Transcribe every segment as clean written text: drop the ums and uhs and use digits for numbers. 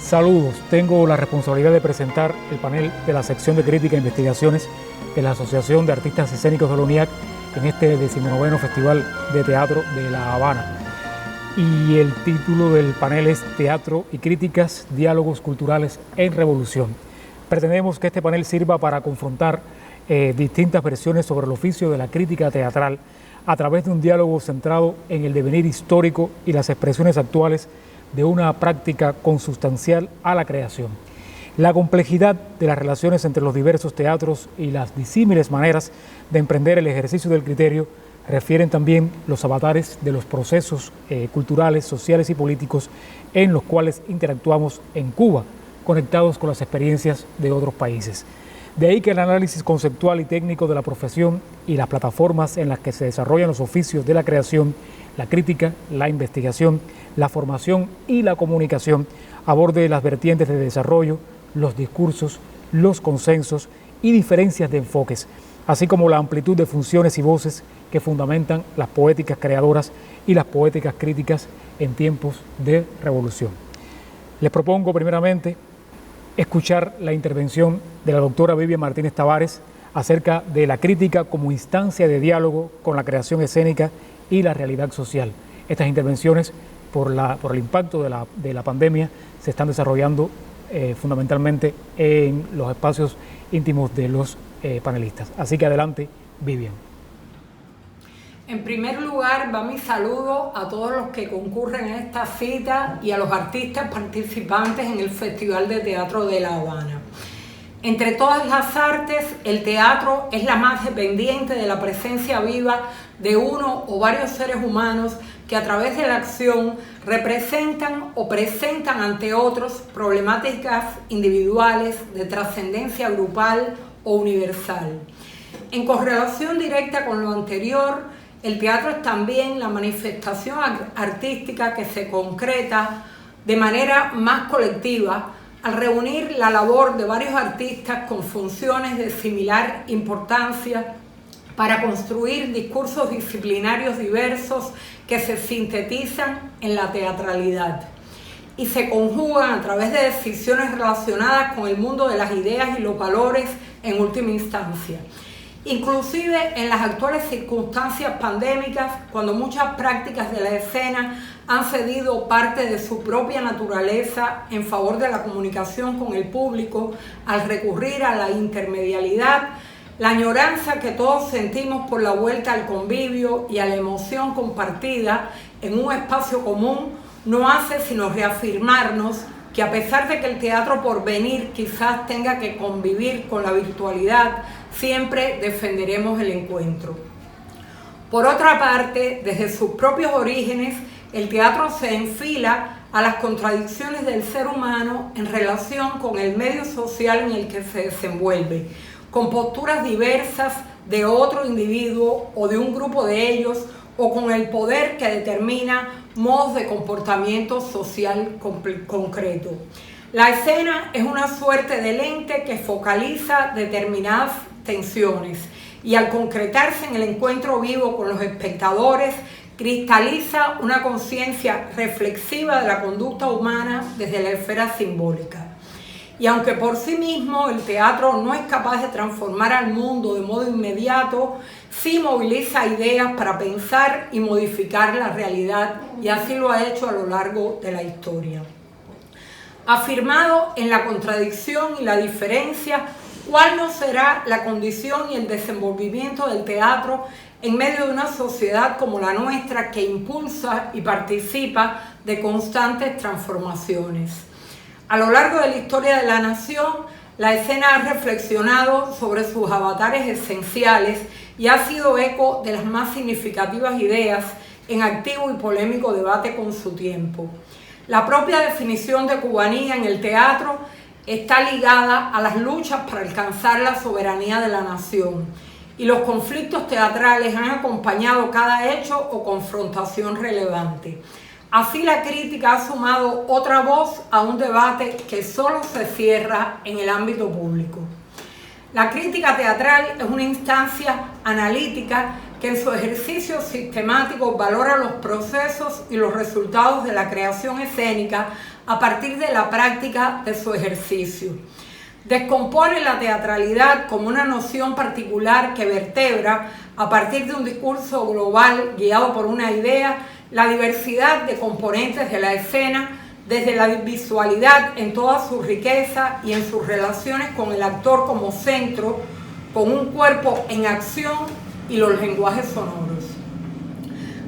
Saludos, tengo la responsabilidad de presentar el panel de la sección de crítica e investigaciones de la Asociación de Artistas Escénicos de la UNIAC en este 19º Festival de Teatro de La Habana. Y el título del panel es Teatro y Críticas, Diálogos Culturales en Revolución. Pretendemos que este panel sirva para confrontar distintas versiones sobre el oficio de la crítica teatral a través de un diálogo centrado en el devenir histórico y las expresiones actuales de una práctica consustancial a la creación. La complejidad de las relaciones entre los diversos teatros y las disímiles maneras de emprender el ejercicio del criterio refieren también los avatares de los procesos culturales, sociales y políticos en los cuales interactuamos en Cuba, conectados con las experiencias de otros países. De ahí que el análisis conceptual y técnico de la profesión y las plataformas en las que se desarrollan los oficios de la creación, la crítica, la investigación, la formación y la comunicación aborde las vertientes de desarrollo, los discursos, los consensos y diferencias de enfoques, así como la amplitud de funciones y voces que fundamentan las poéticas creadoras y las poéticas críticas en tiempos de revolución. Les propongo primeramente escuchar la intervención de la doctora Vivian Martínez Tavares acerca de la crítica como instancia de diálogo con la creación escénica y la realidad social. Estas intervenciones, por el impacto de la pandemia, se están desarrollando fundamentalmente en los espacios íntimos de los panelistas. Así que adelante, Vivian. En primer lugar, va mi saludo a todos los que concurren a esta cita y a los artistas participantes en el Festival de Teatro de La Habana. Entre todas las artes, el teatro es la más dependiente de la presencia viva de uno o varios seres humanos que a través de la acción representan o presentan ante otros problemáticas individuales de trascendencia grupal o universal. En correlación directa con lo anterior, el teatro es también la manifestación artística que se concreta de manera más colectiva al reunir la labor de varios artistas con funciones de similar importancia para construir discursos disciplinarios diversos que se sintetizan en la teatralidad y se conjugan a través de decisiones relacionadas con el mundo de las ideas y los valores en última instancia. Inclusive en las actuales circunstancias pandémicas, cuando muchas prácticas de la escena han cedido parte de su propia naturaleza en favor de la comunicación con el público al recurrir a la intermedialidad, la añoranza que todos sentimos por la vuelta al convivio y a la emoción compartida en un espacio común no hace sino reafirmarnos que a pesar de que el teatro por venir quizás tenga que convivir con la virtualidad, siempre defenderemos el encuentro. Por otra parte, desde sus propios orígenes, el teatro se enfila a las contradicciones del ser humano en relación con el medio social en el que se desenvuelve, con posturas diversas de otro individuo o de un grupo de ellos, o con el poder que determina modos de comportamiento social concreto. La escena es una suerte de lente que focaliza determinadas tensiones y al concretarse en el encuentro vivo con los espectadores, cristaliza una conciencia reflexiva de la conducta humana desde la esfera simbólica. Y aunque por sí mismo el teatro no es capaz de transformar al mundo de modo inmediato, sí moviliza ideas para pensar y modificar la realidad, y así lo ha hecho a lo largo de la historia. Afirmado en la contradicción y la diferencia, ¿cuál no será la condición y el desenvolvimiento del teatro en medio de una sociedad como la nuestra que impulsa y participa de constantes transformaciones? A lo largo de la historia de la nación, la escena ha reflexionado sobre sus avatares esenciales y ha sido eco de las más significativas ideas en activo y polémico debate con su tiempo. La propia definición de cubanía en el teatro está ligada a las luchas para alcanzar la soberanía de la nación, y los conflictos teatrales han acompañado cada hecho o confrontación relevante. Así la crítica ha sumado otra voz a un debate que solo se cierra en el ámbito público. La crítica teatral es una instancia analítica que en su ejercicio sistemático valora los procesos y los resultados de la creación escénica a partir de la práctica de su ejercicio. Descompone la teatralidad como una noción particular que vertebra, a partir de un discurso global guiado por una idea, la diversidad de componentes de la escena, desde la visualidad en toda su riqueza y en sus relaciones con el actor como centro, con un cuerpo en acción y los lenguajes sonoros.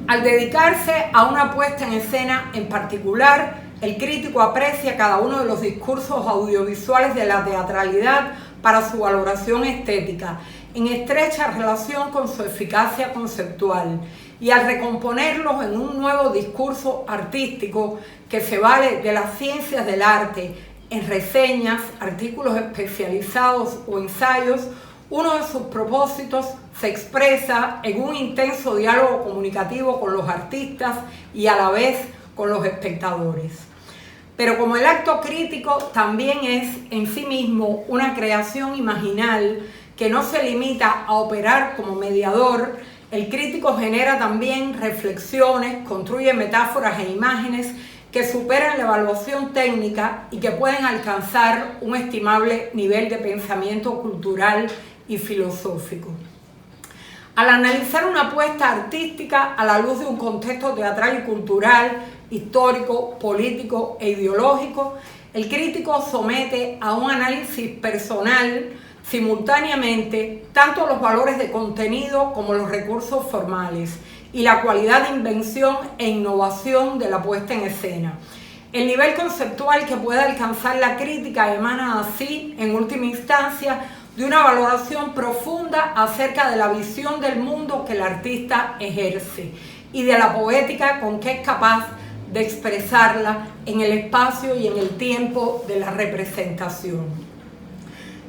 Al dedicarse a una puesta en escena en particular, el crítico aprecia cada uno de los discursos audiovisuales de la teatralidad para su valoración estética, en estrecha relación con su eficacia conceptual, y al recomponerlos en un nuevo discurso artístico que se vale de las ciencias del arte, en reseñas, artículos especializados o ensayos, uno de sus propósitos se expresa en un intenso diálogo comunicativo con los artistas y a la vez con los espectadores. Pero como el acto crítico también es en sí mismo una creación imaginal que no se limita a operar como mediador, el crítico genera también reflexiones, construye metáforas e imágenes que superan la evaluación técnica y que pueden alcanzar un estimable nivel de pensamiento cultural y filosófico. Al analizar una apuesta artística a la luz de un contexto teatral y cultural, histórico, político e ideológico, el crítico somete a un análisis personal simultáneamente tanto los valores de contenido como los recursos formales y la cualidad de invención e innovación de la puesta en escena. El nivel conceptual que puede alcanzar la crítica emana así, en última instancia, de una valoración profunda acerca de la visión del mundo que el artista ejerce y de la poética con que es capaz de expresarla en el espacio y en el tiempo de la representación.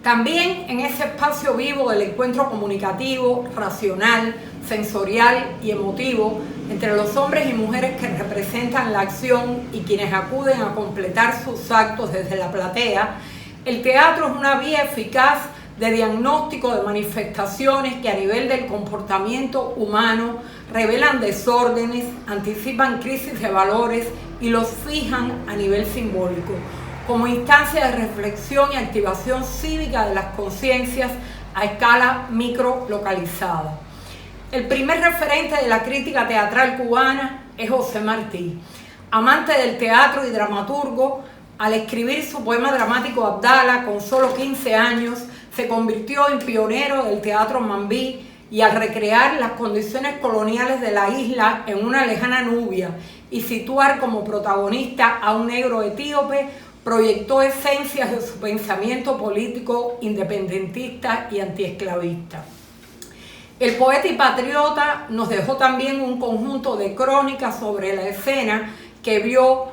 También en ese espacio vivo del encuentro comunicativo, racional, sensorial y emotivo entre los hombres y mujeres que representan la acción y quienes acuden a completar sus actos desde la platea, el teatro es una vía eficaz de diagnóstico de manifestaciones que a nivel del comportamiento humano revelan desórdenes, anticipan crisis de valores y los fijan a nivel simbólico, como instancia de reflexión y activación cívica de las conciencias a escala micro-localizada. El primer referente de la crítica teatral cubana es José Martí. Amante del teatro y dramaturgo, al escribir su poema dramático Abdala con solo 15 años, se convirtió en pionero del teatro mambí y al recrear las condiciones coloniales de la isla en una lejana Nubia y situar como protagonista a un negro etíope, proyectó esencias de su pensamiento político independentista y antiesclavista. El poeta y patriota nos dejó también un conjunto de crónicas sobre la escena que vio,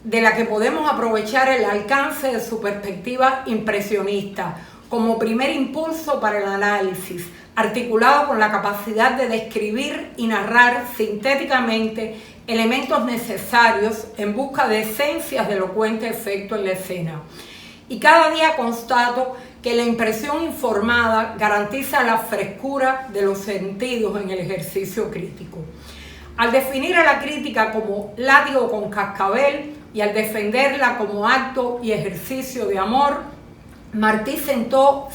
de la que podemos aprovechar el alcance de su perspectiva impresionista como primer impulso para el análisis, articulado con la capacidad de describir y narrar sintéticamente elementos necesarios en busca de esencias de elocuente efecto en la escena. Y cada día constato que la impresión informada garantiza la frescura de los sentidos en el ejercicio crítico. Al definir a la crítica como látigo con cascabel y al defenderla como acto y ejercicio de amor, Martí sentó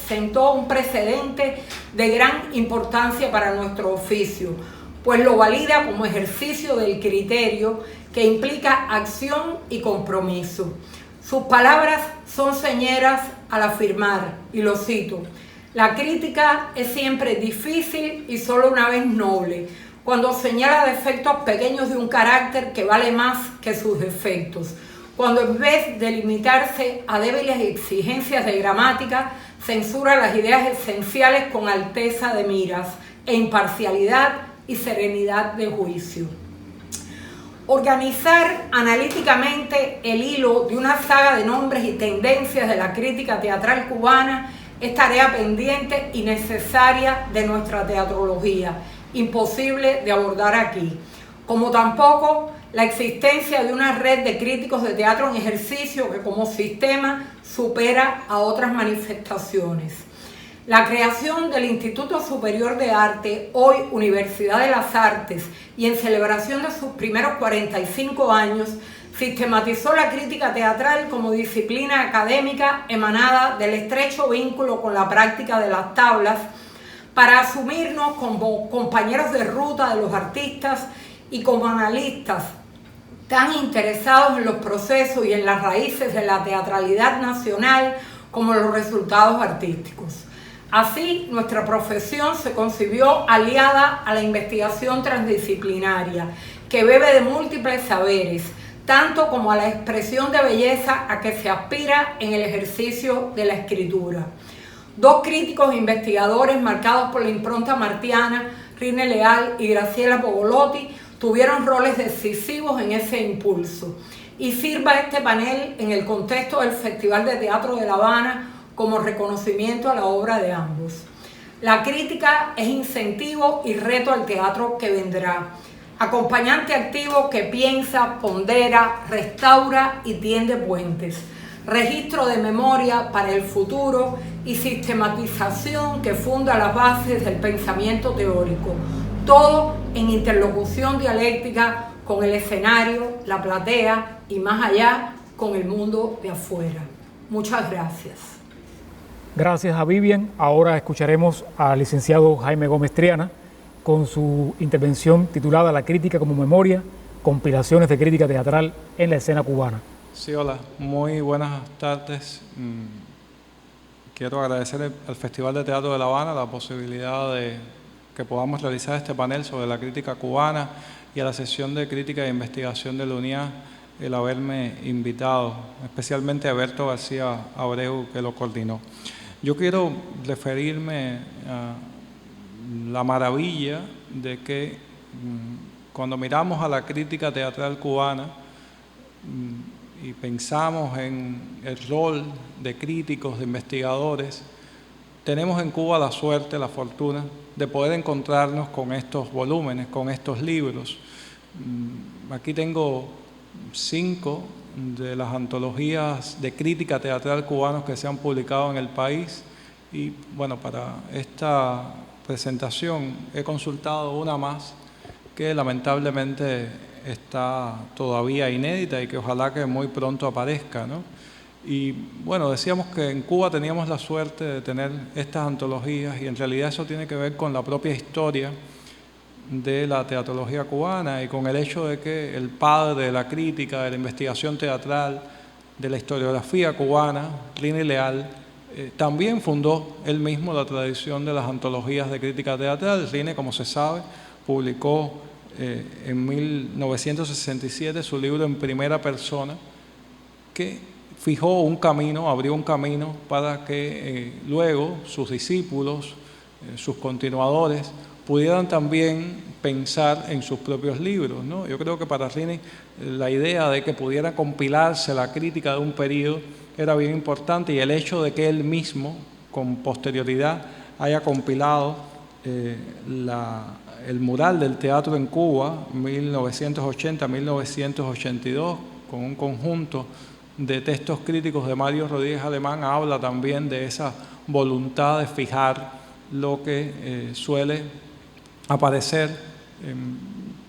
un precedente de gran importancia para nuestro oficio, pues lo valida como ejercicio del criterio que implica acción y compromiso. Sus palabras son señeras al afirmar, y lo cito: la crítica es siempre difícil y solo una vez noble, cuando señala defectos pequeños de un carácter que vale más que sus defectos, cuando en vez de limitarse a débiles exigencias de gramática, censura las ideas esenciales con alteza de miras e imparcialidad y serenidad de juicio. Organizar analíticamente el hilo de una saga de nombres y tendencias de la crítica teatral cubana es tarea pendiente y necesaria de nuestra teatrología, imposible de abordar aquí, como tampoco la existencia de una red de críticos de teatro en ejercicio que como sistema supera a otras manifestaciones. La creación del Instituto Superior de Arte, hoy Universidad de las Artes, y en celebración de sus primeros 45 años, sistematizó la crítica teatral como disciplina académica emanada del estrecho vínculo con la práctica de las tablas para asumirnos como compañeros de ruta de los artistas y como analistas tan interesados en los procesos y en las raíces de la teatralidad nacional como los resultados artísticos. Así, nuestra profesión se concibió aliada a la investigación transdisciplinaria, que bebe de múltiples saberes, tanto como a la expresión de belleza a que se aspira en el ejercicio de la escritura. Dos críticos e investigadores marcados por la impronta martiana, Rine Leal y Graciela Pogolotti, tuvieron roles decisivos en ese impulso. Y sirva este panel en el contexto del Festival de Teatro de La Habana como reconocimiento a la obra de ambos. La crítica es incentivo y reto al teatro que vendrá. Acompañante activo que piensa, pondera, restaura y tiende puentes. Registro de memoria para el futuro y sistematización que funda las bases del pensamiento teórico. Todo en interlocución dialéctica con el escenario, la platea y más allá con el mundo de afuera. Muchas gracias. Gracias a Vivian. Ahora escucharemos al licenciado Jaime Gómez Triana con su intervención titulada La crítica como memoria, compilaciones de crítica teatral en la escena cubana. Sí, hola, muy buenas tardes. Quiero agradecer al Festival de Teatro de La Habana la posibilidad de que podamos realizar este panel sobre la crítica cubana y a la sesión de crítica e investigación de la UNIA el haberme invitado, especialmente a Berto García Abreu, que lo coordinó. Yo quiero referirme a la maravilla de que cuando miramos a la crítica teatral cubana y pensamos en el rol de críticos, de investigadores, tenemos en Cuba la suerte, la fortuna de poder encontrarnos con estos volúmenes, con estos libros. Aquí tengo 5 de las antologías de crítica teatral cubanos que se han publicado en el país y bueno, para esta presentación he consultado una más que lamentablemente está todavía inédita y que ojalá que muy pronto aparezca, ¿no? Y bueno, decíamos que en Cuba teníamos la suerte de tener estas antologías y en realidad eso tiene que ver con la propia historia de la teatrología cubana y con el hecho de que el padre de la crítica, de la investigación teatral, de la historiografía cubana, Rine Leal, también fundó él mismo la tradición de las antologías de crítica teatral. Rine, como se sabe, publicó en 1967 su libro En primera persona, que fijó un camino, abrió un camino para que luego sus discípulos, sus continuadores, pudieran también pensar en sus propios libros, ¿no? Yo creo que para Rine la idea de que pudiera compilarse la crítica de un periodo era bien importante y el hecho de que él mismo, con posterioridad, haya compilado el mural del teatro en Cuba, 1980-1982, con un conjunto de textos críticos de Mario Rodríguez Alemán, habla también de esa voluntad de fijar lo que suele aparecer en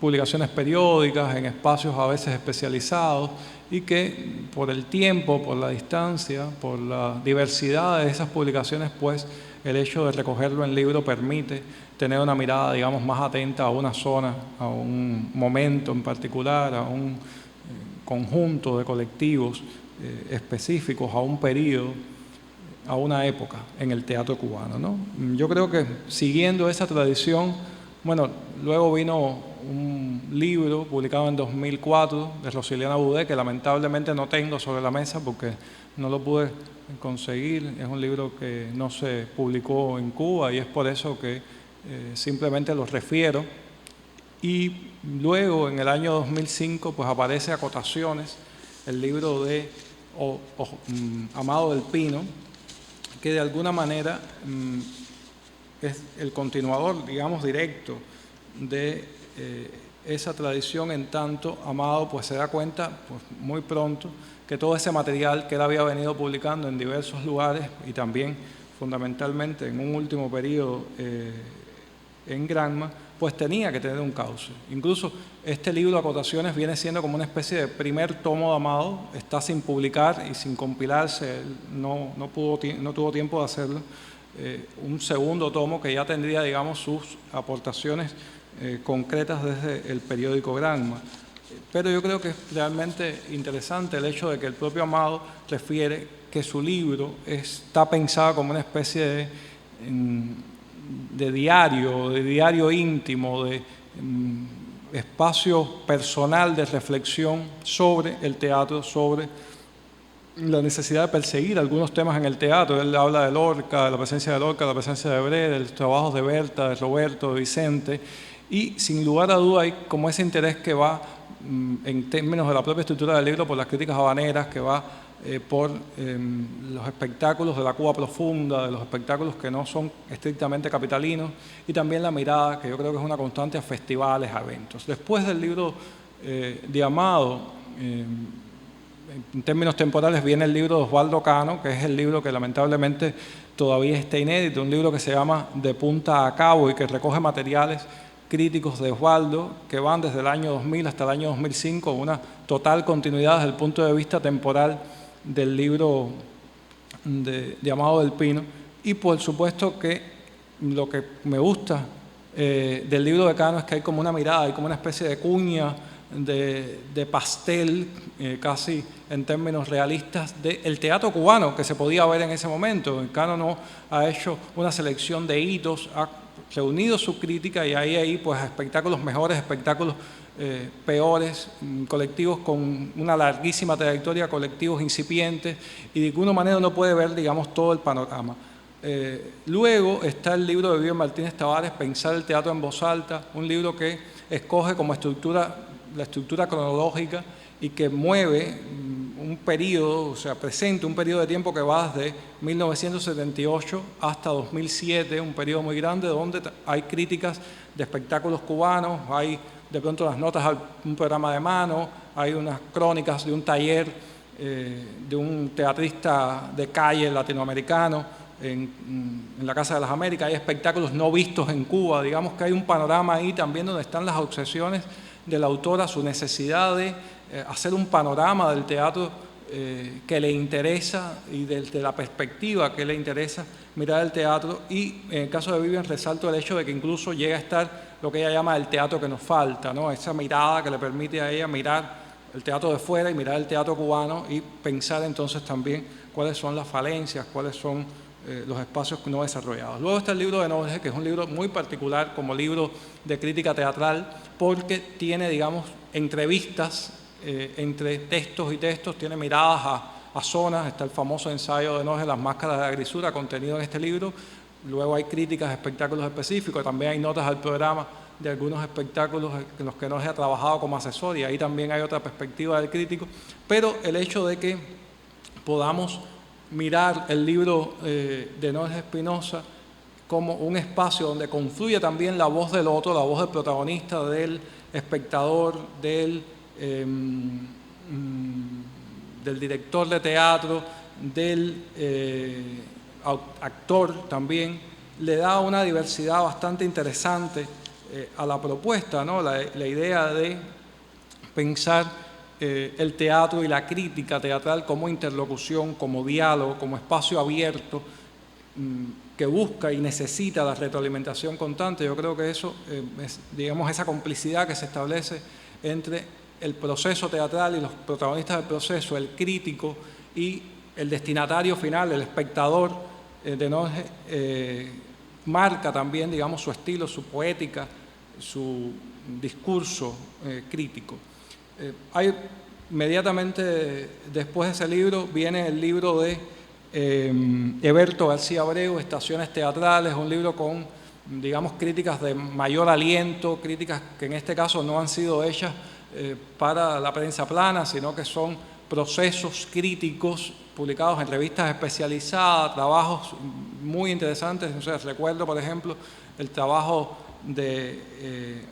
publicaciones periódicas, en espacios a veces especializados, y que por el tiempo, por la distancia, por la diversidad de esas publicaciones, pues el hecho de recogerlo en libro permite tener una mirada, digamos, más atenta a una zona, a un momento en particular, a un conjunto de colectivos específicos, a un periodo, a una época en el teatro cubano, ¿no? Yo creo que siguiendo esa tradición, bueno, luego vino un libro publicado en 2004 de Rosiliana Budé, que lamentablemente no tengo sobre la mesa porque no lo pude conseguir. Es un libro que no se publicó en Cuba y es por eso que simplemente lo refiero. Y luego, en el año 2005, pues aparece Acotaciones, el libro de Amado del Pino, que de alguna manera es el continuador, digamos, directo de esa tradición, en tanto Amado pues se da cuenta pues, muy pronto que todo ese material que él había venido publicando en diversos lugares y también fundamentalmente en un último periodo en Granma, pues tenía que tener un cauce. Incluso este libro Acotaciones viene siendo como una especie de primer tomo de Amado, está sin publicar y sin compilarse, él no tuvo tiempo de hacerlo, un segundo tomo que ya tendría, digamos, sus aportaciones concretas desde el periódico Granma. Pero yo creo que es realmente interesante el hecho de que el propio Amado refiere que su libro está pensado como una especie de diario íntimo, de espacio personal de reflexión sobre el teatro, sobre la necesidad de perseguir algunos temas en el teatro. Él habla de Lorca, de la presencia de Lorca, de la presencia de Brel, de los trabajos de Berta, de Roberto, de Vicente, y sin lugar a duda hay como ese interés que va en términos de la propia estructura del libro por las críticas habaneras, que va por los espectáculos de la Cuba profunda, de los espectáculos que no son estrictamente capitalinos, y también la mirada, que yo creo que es una constante, a festivales, a eventos. Después del libro de Amado, en términos temporales, viene el libro de Osvaldo Cano, que es el libro que lamentablemente todavía está inédito, un libro que se llama De punta a cabo y que recoge materiales críticos de Osvaldo que van desde el año 2000 hasta el año 2005, una total continuidad desde el punto de vista temporal del libro de Amado del Pino. Y por supuesto que lo que me gusta del libro de Cano es que hay como una mirada, hay como una especie de cuña de pastel, casi en términos realistas, del teatro cubano que se podía ver en ese momento. Cano no ha hecho una selección de hitos, ha reunido su crítica y ahí pues espectáculos mejores, espectáculos peores, colectivos con una larguísima trayectoria, colectivos incipientes, y de alguna manera uno puede ver, digamos, todo el panorama. Luego está el libro de Vivian Martínez Tavares, Pensar el teatro en voz alta, un libro que escoge como estructura la estructura cronológica y que mueve un periodo, o sea, presenta un periodo de tiempo que va desde 1978 hasta 2007, un periodo muy grande donde hay críticas de espectáculos cubanos, hay de pronto las notas a un programa de mano, hay unas crónicas de un taller de un teatrista de calle latinoamericano en la Casa de las Américas, hay espectáculos no vistos en Cuba, digamos que hay un panorama ahí también donde están las obsesiones de la autora, su necesidad de hacer un panorama del teatro que le interesa y desde la perspectiva que le interesa mirar el teatro, y en el caso de Vivian resalto el hecho de que incluso llega a estar lo que ella llama el teatro que nos falta, ¿no? Esa mirada que le permite a ella mirar el teatro de fuera y mirar el teatro cubano y pensar entonces también cuáles son las falencias, cuáles son los espacios no desarrollados. Luego está el libro de Norge, que es un libro muy particular como libro de crítica teatral, porque tiene, digamos, entrevistas entre textos y textos, tiene miradas a zonas. Está el famoso ensayo de Norge, Las máscaras de la grisura, contenido en este libro. Luego hay críticas a espectáculos específicos, también hay notas al programa de algunos espectáculos en los que Norge ha trabajado como asesor, y ahí también hay otra perspectiva del crítico. Pero el hecho de que podamos mirar el libro de Norge Espinosa como un espacio donde confluye también la voz del otro, la voz del protagonista, del espectador, del director de teatro, del actor también, le da una diversidad bastante interesante a la propuesta, ¿no? La idea de pensar el teatro y la crítica teatral como interlocución, como diálogo, como espacio abierto que busca y necesita la retroalimentación constante. Yo creo que eso es, digamos, esa complicidad que se establece entre el proceso teatral y los protagonistas del proceso, el crítico y el destinatario final, el espectador de Norge, marca también, digamos, su estilo, su poética, su discurso crítico. Hay inmediatamente después de ese libro viene el libro de Eberto García Abreu, Estaciones teatrales, un libro con, digamos, críticas de mayor aliento, críticas que en este caso no han sido hechas para la prensa plana, sino que son procesos críticos publicados en revistas especializadas, trabajos muy interesantes. O sea, recuerdo, por ejemplo, el trabajo de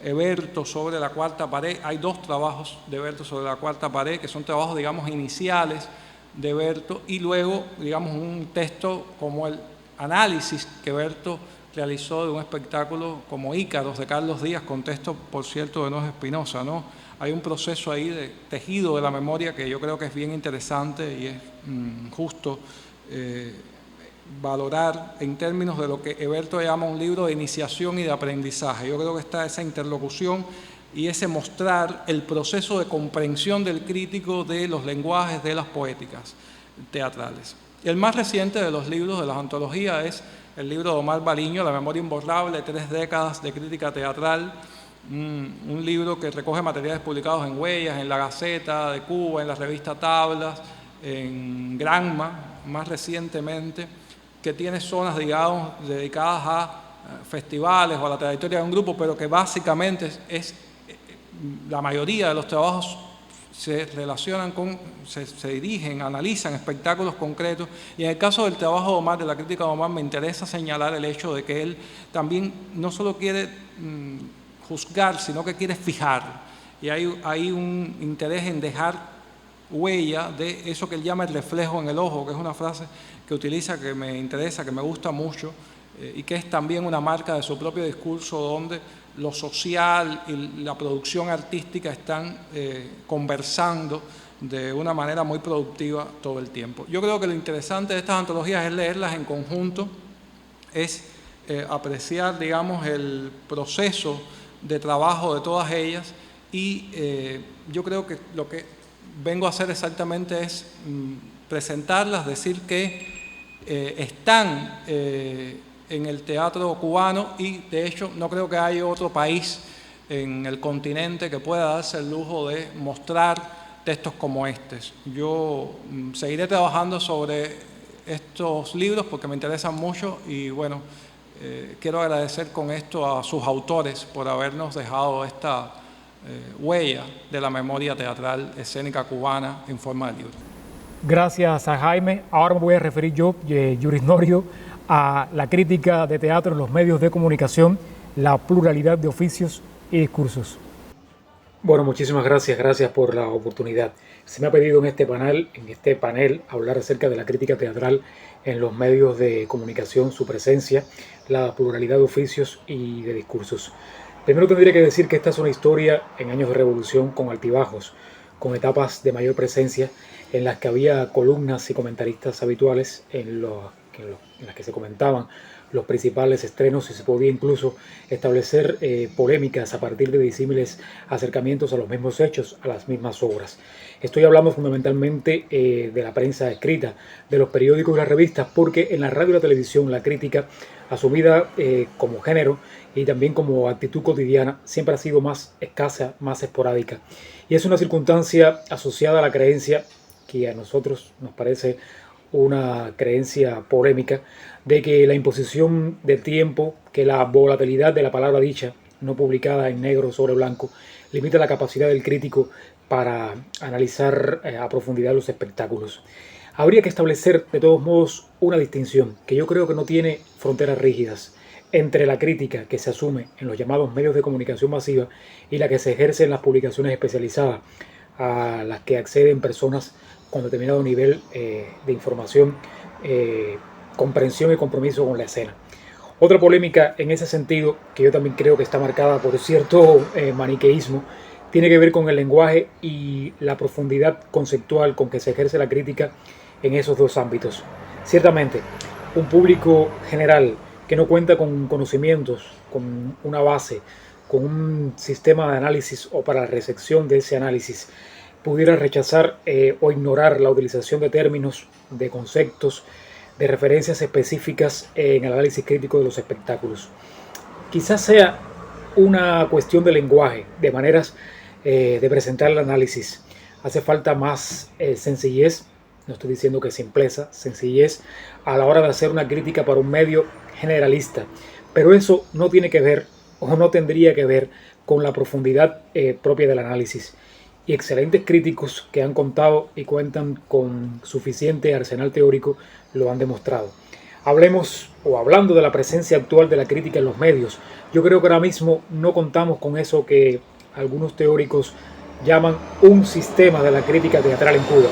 Heberto sobre la cuarta pared. Hay dos trabajos de Heberto sobre la cuarta pared, que son trabajos, digamos, iniciales de Heberto, y luego, digamos, un texto como el análisis que Heberto realizó de un espectáculo como Ícaros de Carlos Díaz, con texto, por cierto, de Noé Espinosa, ¿no? Hay un proceso ahí de tejido de la memoria que yo creo que es bien interesante y es justo valorar en términos de lo que Heberto llama un libro de iniciación y de aprendizaje. Yo creo que está esa interlocución y ese mostrar el proceso de comprensión del crítico de los lenguajes de las poéticas teatrales. El más reciente de los libros de las antologías es el libro de Omar Baliño, La memoria imborrable, 3 décadas de crítica teatral, un libro que recoge materiales publicados en Huellas, en La Gaceta de Cuba, en la revista Tablas, en Granma, más recientemente, que tiene zonas, digamos, dedicadas a festivales o a la trayectoria de un grupo, pero que básicamente la mayoría de los trabajos se relacionan con, se dirigen, analizan espectáculos concretos. Y en el caso del trabajo de Omar, de la crítica de Omar, me interesa señalar el hecho de que él también no solo quiere juzgar, sino que quiere fijar. Y hay un interés en dejar huella de eso que él llama el reflejo en el ojo, que es una frase que utiliza, que me interesa, que me gusta mucho, y que es también una marca de su propio discurso, donde lo social y la producción artística están conversando de una manera muy productiva todo el tiempo. Yo creo que lo interesante de estas antologías es leerlas en conjunto, es apreciar, digamos, el proceso de trabajo de todas ellas, y yo creo que lo que vengo a hacer exactamente es presentarlas, decir que están en el teatro cubano, y de hecho no creo que haya otro país en el continente que pueda darse el lujo de mostrar textos como estos. Yo seguiré trabajando sobre estos libros porque me interesan mucho, y bueno, quiero agradecer con esto a sus autores por habernos dejado esta huella de la memoria teatral escénica cubana en forma de libro. Gracias a Jaime. Ahora me voy a referir yo, Yuris Norio, a la crítica de teatro en los medios de comunicación, la pluralidad de oficios y discursos. Bueno, muchísimas gracias por la oportunidad. Se me ha pedido en este panel, hablar acerca de la crítica teatral en los medios de comunicación, su presencia, la pluralidad de oficios y de discursos. Primero tendría que decir que esta es una historia en años de revolución con altibajos, con etapas de mayor presencia en las que había columnas y comentaristas habituales en las que se comentaban los principales estrenos, y se podía incluso establecer polémicas a partir de disímiles acercamientos a los mismos hechos, a las mismas obras. Estoy hablando fundamentalmente de la prensa escrita, de los periódicos y las revistas, porque en la radio y la televisión la crítica, asumida como género y también como actitud cotidiana, siempre ha sido más escasa, más esporádica. Y es una circunstancia asociada a la creencia, que a nosotros nos parece una creencia polémica, de que la imposición del tiempo, que la volatilidad de la palabra dicha, no publicada en negro sobre blanco, limita la capacidad del crítico para analizar a profundidad los espectáculos. Habría que establecer de todos modos una distinción, que yo creo que no tiene fronteras rígidas, entre la crítica que se asume en los llamados medios de comunicación masiva y la que se ejerce en las publicaciones especializadas, a las que acceden personas con determinado nivel de información, comprensión y compromiso con la escena. Otra polémica en ese sentido, que yo también creo que está marcada por cierto maniqueísmo, tiene que ver con el lenguaje y la profundidad conceptual con que se ejerce la crítica en esos dos ámbitos. Ciertamente, un público general que no cuenta con conocimientos, con una base, con un sistema de análisis o para la recepción de ese análisis, pudiera rechazar o ignorar la utilización de términos, de conceptos, de referencias específicas en el análisis crítico de los espectáculos. Quizás sea una cuestión de lenguaje, de maneras de presentar el análisis. Hace falta más sencillez, no estoy diciendo que simpleza, sencillez a la hora de hacer una crítica para un medio generalista, pero eso no tiene que ver o no tendría que ver con la profundidad propia del análisis. Y excelentes críticos que han contado y cuentan con suficiente arsenal teórico lo han demostrado. Hablemos o hablando de la presencia actual de la crítica en los medios, yo creo que ahora mismo no contamos con eso que algunos teóricos llaman un sistema de la crítica teatral en Cuba.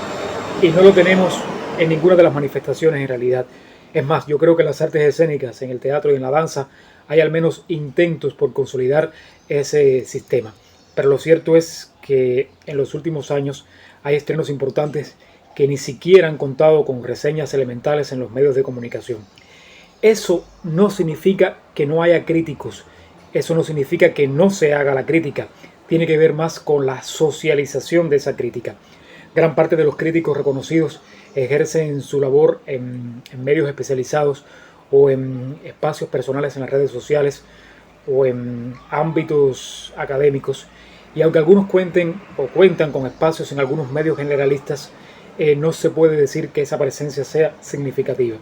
Y no lo tenemos en ninguna de las manifestaciones en realidad. Es más, yo creo que en las artes escénicas, en el teatro y en la danza, hay al menos intentos por consolidar ese sistema. Pero lo cierto es que en los últimos años hay estrenos importantes que ni siquiera han contado con reseñas elementales en los medios de comunicación. Eso no significa que no haya críticos, eso no significa que no se haga la crítica, tiene que ver más con la socialización de esa crítica. Gran parte de los críticos reconocidos ejercen su labor en medios especializados o en espacios personales en las redes sociales o en ámbitos académicos, y aunque algunos cuentan con espacios en algunos medios generalistas, no se puede decir que esa presencia sea significativa.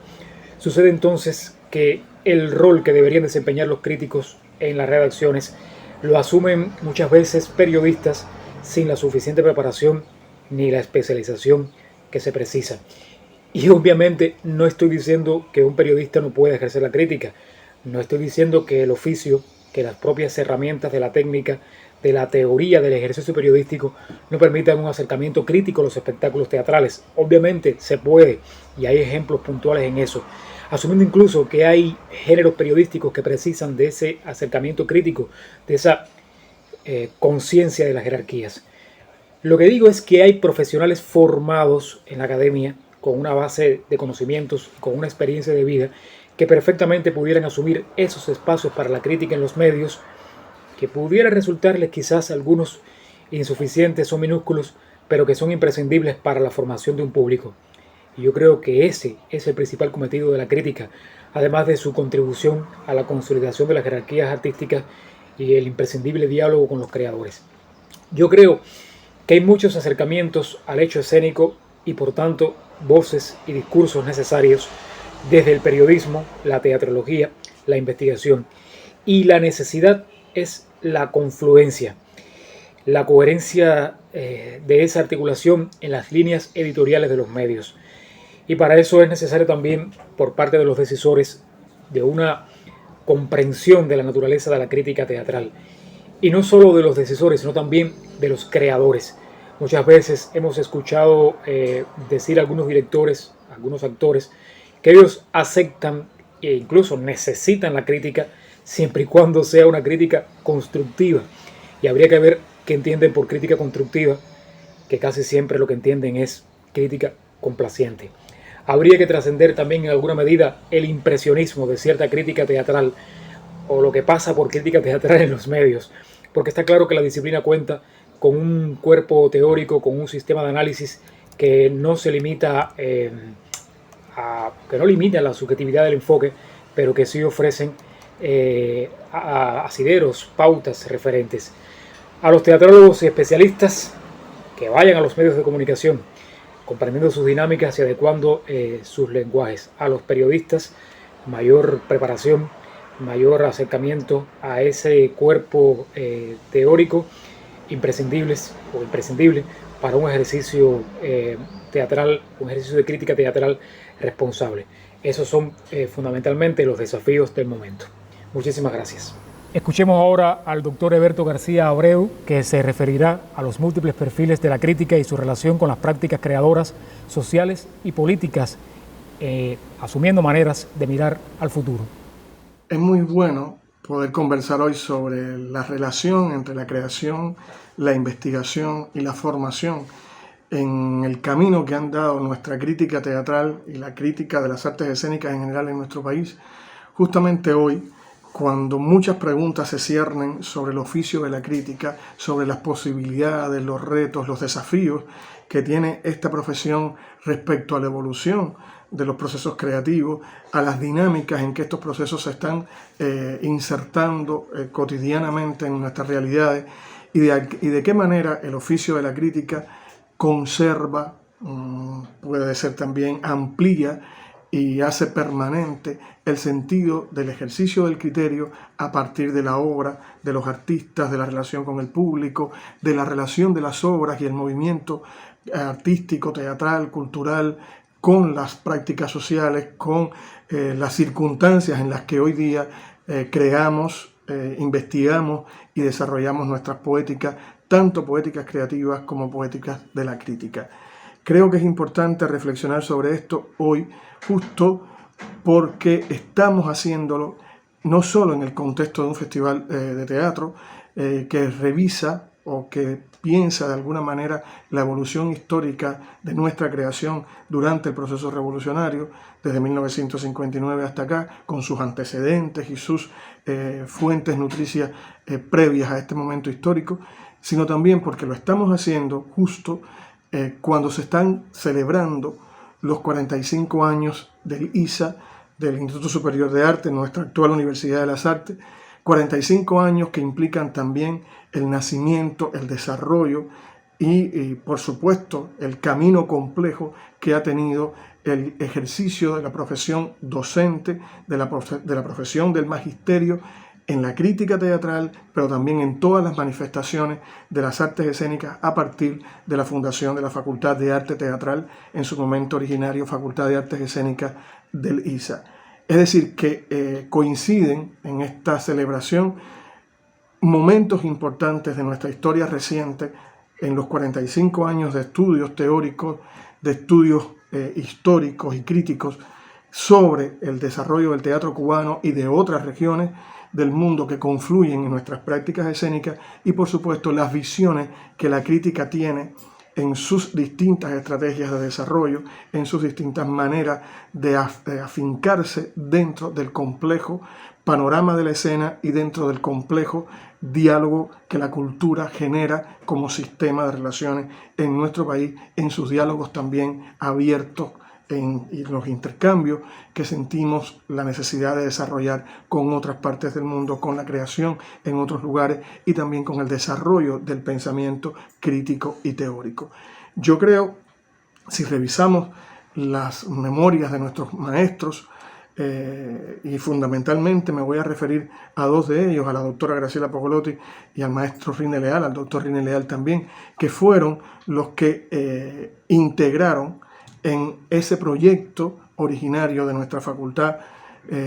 Sucede entonces que el rol que deberían desempeñar los críticos en las redacciones lo asumen muchas veces periodistas sin la suficiente preparación ni la especialización que se precisa. Y obviamente no estoy diciendo que un periodista no pueda ejercer la crítica, no estoy diciendo que el oficio, que las propias herramientas de la técnica, de la teoría del ejercicio periodístico no permitan un acercamiento crítico a los espectáculos teatrales. Obviamente se puede, y hay ejemplos puntuales en eso, asumiendo incluso que hay géneros periodísticos que precisan de ese acercamiento crítico, de esa conciencia de las jerarquías. Lo que digo es que hay profesionales formados en la academia con una base de conocimientos, con una experiencia de vida, que perfectamente pudieran asumir esos espacios para la crítica en los medios, que pudiera resultarles quizás algunos insuficientes o minúsculos, pero que son imprescindibles para la formación de un público. Y yo creo que ese es el principal cometido de la crítica, además de su contribución a la consolidación de las jerarquías artísticas y el imprescindible diálogo con los creadores. Yo creo que hay muchos acercamientos al hecho escénico y por tanto voces y discursos necesarios desde el periodismo, la teatrología, la investigación, y la necesidad es la confluencia, la coherencia de esa articulación en las líneas editoriales de los medios. Y para eso es necesario también, por parte de los decisores, de una comprensión de la naturaleza de la crítica teatral. Y no solo de los decisores, sino también de los creadores. Muchas veces hemos escuchado decir a algunos directores, algunos actores, que ellos aceptan e incluso necesitan la crítica siempre y cuando sea una crítica constructiva. Y habría que ver qué entienden por crítica constructiva, que casi siempre lo que entienden es crítica complaciente. Habría que trascender también en alguna medida el impresionismo de cierta crítica teatral o lo que pasa por crítica teatral en los medios, porque está claro que la disciplina cuenta con un cuerpo teórico, con un sistema de análisis que no se limita que no limita la subjetividad del enfoque, pero que sí ofrecen asideros, pautas, referentes. A los teatrólogos y especialistas que vayan a los medios de comunicación, comprendiendo sus dinámicas y adecuando sus lenguajes. A los periodistas, mayor preparación, mayor acercamiento a ese cuerpo teórico imprescindible para un ejercicio teatral, un ejercicio de crítica teatral responsable. Esos son fundamentalmente los desafíos del momento. Muchísimas gracias. Escuchemos ahora al doctor Heberto García Abreu, que se referirá a los múltiples perfiles de la crítica y su relación con las prácticas creadoras, sociales y políticas, asumiendo maneras de mirar al futuro. Es muy bueno poder conversar hoy sobre la relación entre la creación, la investigación y la formación en el camino que han dado nuestra crítica teatral y la crítica de las artes escénicas en general en nuestro país. Justamente hoy, cuando muchas preguntas se ciernen sobre el oficio de la crítica, sobre las posibilidades, los retos, los desafíos que tiene esta profesión respecto a la evolución de los procesos creativos, a las dinámicas en que estos procesos se están insertando cotidianamente en nuestras realidades y de qué manera el oficio de la crítica conserva, puede ser también amplía y hace permanente el sentido del ejercicio del criterio a partir de la obra, de los artistas, de la relación con el público, de la relación de las obras y el movimiento artístico, teatral, cultural con las prácticas sociales, con las circunstancias en las que hoy día creamos, investigamos y desarrollamos nuestras poéticas, tanto poéticas creativas como poéticas de la crítica. Creo que es importante reflexionar sobre esto hoy, justo porque estamos haciéndolo no solo en el contexto de un festival de teatro que revisa o que piensa de alguna manera la evolución histórica de nuestra creación durante el proceso revolucionario, desde 1959 hasta acá, con sus antecedentes y sus fuentes nutricias previas a este momento histórico, sino también porque lo estamos haciendo justo cuando se están celebrando los 45 años del ISA, del Instituto Superior de Arte, nuestra actual Universidad de las Artes, 45 años que implican también el nacimiento, el desarrollo y por supuesto, el camino complejo que ha tenido el ejercicio de la profesión docente, de la profesión del magisterio, en la crítica teatral, pero también en todas las manifestaciones de las artes escénicas a partir de la fundación de la Facultad de Arte Teatral, en su momento originario Facultad de Artes Escénicas del ISA. Es decir, que coinciden en esta celebración momentos importantes de nuestra historia reciente en los 45 años de estudios teóricos, de estudios históricos y críticos sobre el desarrollo del teatro cubano y de otras regiones del mundo que confluyen en nuestras prácticas escénicas y por supuesto las visiones que la crítica tiene en sus distintas estrategias de desarrollo, en sus distintas maneras de afincarse dentro del complejo panorama de la escena y dentro del complejo diálogo que la cultura genera como sistema de relaciones en nuestro país, en sus diálogos también abiertos y los intercambios que sentimos la necesidad de desarrollar con otras partes del mundo, con la creación en otros lugares y también con el desarrollo del pensamiento crítico y teórico. Yo creo, si revisamos las memorias de nuestros maestros, y fundamentalmente me voy a referir a dos de ellos, a la doctora Graciela Pogolotti y al maestro Rine Leal, al doctor Rine Leal también, que fueron los que integraron en ese proyecto originario de nuestra facultad,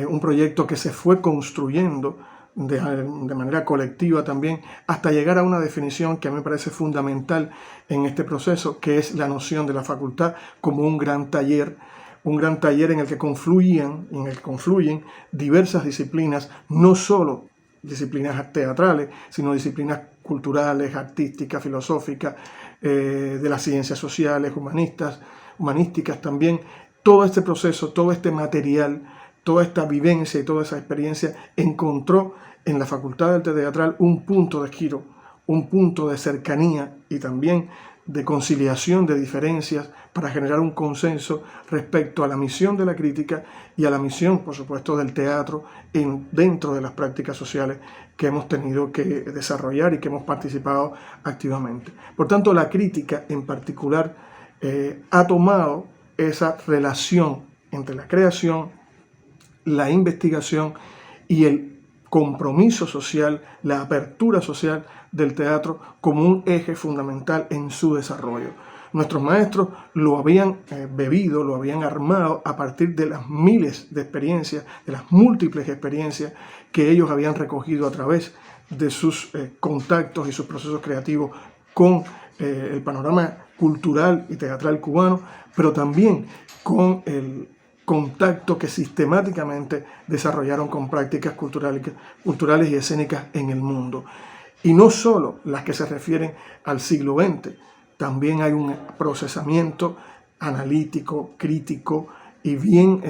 un proyecto que se fue construyendo de manera colectiva también, hasta llegar a una definición que a mí me parece fundamental en este proceso, que es la noción de la facultad como un gran taller en el que confluyen diversas disciplinas, no solo disciplinas teatrales, sino disciplinas culturales, artísticas, filosóficas, de las ciencias sociales, humanísticas también. Todo este proceso, todo este material, toda esta vivencia y toda esa experiencia encontró en la Facultad de Arte Teatral un punto de giro, un punto de cercanía y también de conciliación de diferencias para generar un consenso respecto a la misión de la crítica y a la misión, por supuesto, del teatro dentro de las prácticas sociales que hemos tenido que desarrollar y que hemos participado activamente. Por tanto, la crítica en particular ha tomado esa relación entre la creación, la investigación y el compromiso social, la apertura social del teatro como un eje fundamental en su desarrollo. Nuestros maestros lo habían bebido, lo habían armado a partir de las miles de experiencias, de las múltiples experiencias que ellos habían recogido a través de sus contactos y sus procesos creativos con el panorama cultural y teatral cubano, pero también con el contacto que sistemáticamente desarrollaron con prácticas culturales y escénicas en el mundo. Y no solo las que se refieren al siglo XX, también hay un procesamiento analítico, crítico y bien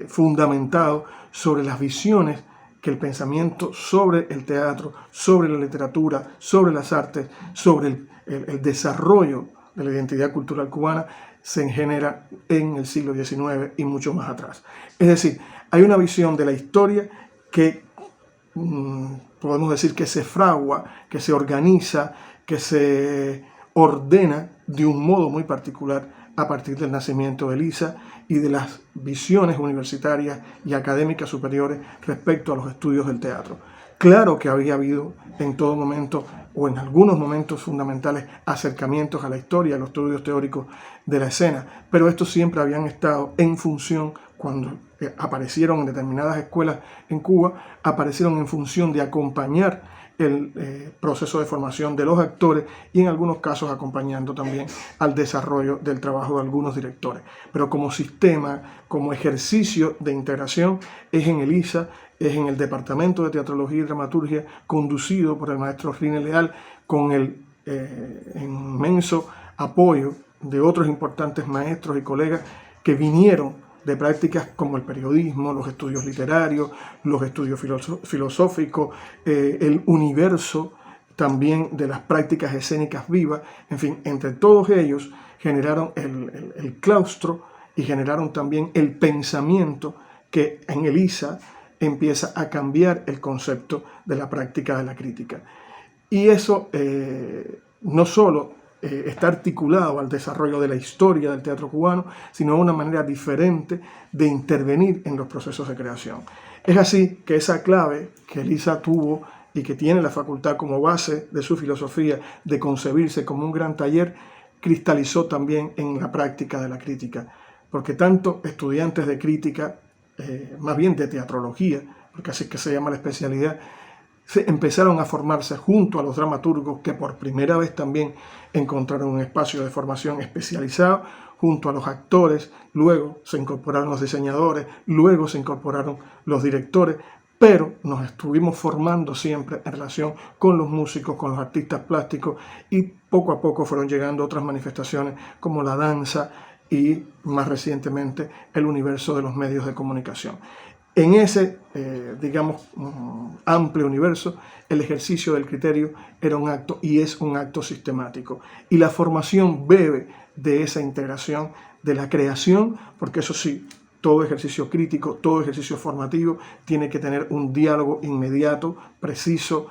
fundamentado sobre las visiones que el pensamiento sobre el teatro, sobre la literatura, sobre las artes, sobre el desarrollo de la identidad cultural cubana se genera en el siglo XIX y mucho más atrás. Es decir, hay una visión de la historia que podemos decir que se fragua, que se organiza, que se ordena de un modo muy particular a partir del nacimiento del ISA y de las visiones universitarias y académicas superiores respecto a los estudios del teatro. Claro que había habido en todo momento o en algunos momentos fundamentales acercamientos a la historia, a los estudios teóricos de la escena, pero estos siempre habían estado en función, cuando aparecieron en determinadas escuelas en Cuba, aparecieron en función de acompañar el proceso de formación de los actores y en algunos casos acompañando también al desarrollo del trabajo de algunos directores. Pero como sistema, como ejercicio de integración, es en el ISA, es en el Departamento de Teatrología y Dramaturgia, conducido por el maestro Rine Leal, con el inmenso apoyo de otros importantes maestros y colegas que vinieron de prácticas como el periodismo, los estudios literarios, los estudios filosóficos, el universo también de las prácticas escénicas vivas. En fin, entre todos ellos generaron el claustro y generaron también el pensamiento que en el ISA empieza a cambiar el concepto de la práctica de la crítica. Y eso no solo está articulado al desarrollo de la historia del teatro cubano, sino una manera diferente de intervenir en los procesos de creación. Es así que esa clave que el ISA tuvo y que tiene la facultad como base de su filosofía de concebirse como un gran taller, cristalizó también en la práctica de la crítica, porque tanto estudiantes de crítica, más bien de teatrología, porque así es que se llama la especialidad, empezaron a formarse junto a los dramaturgos que por primera vez también encontraron un espacio de formación especializado, junto a los actores, luego se incorporaron los diseñadores, luego se incorporaron los directores, pero nos estuvimos formando siempre en relación con los músicos, con los artistas plásticos, y poco a poco fueron llegando otras manifestaciones como la danza y más recientemente el universo de los medios de comunicación. En ese, digamos, amplio universo, el ejercicio del criterio era un acto y es un acto sistemático. Y la formación bebe de esa integración de la creación, porque eso sí, todo ejercicio crítico, todo ejercicio formativo tiene que tener un diálogo inmediato, preciso,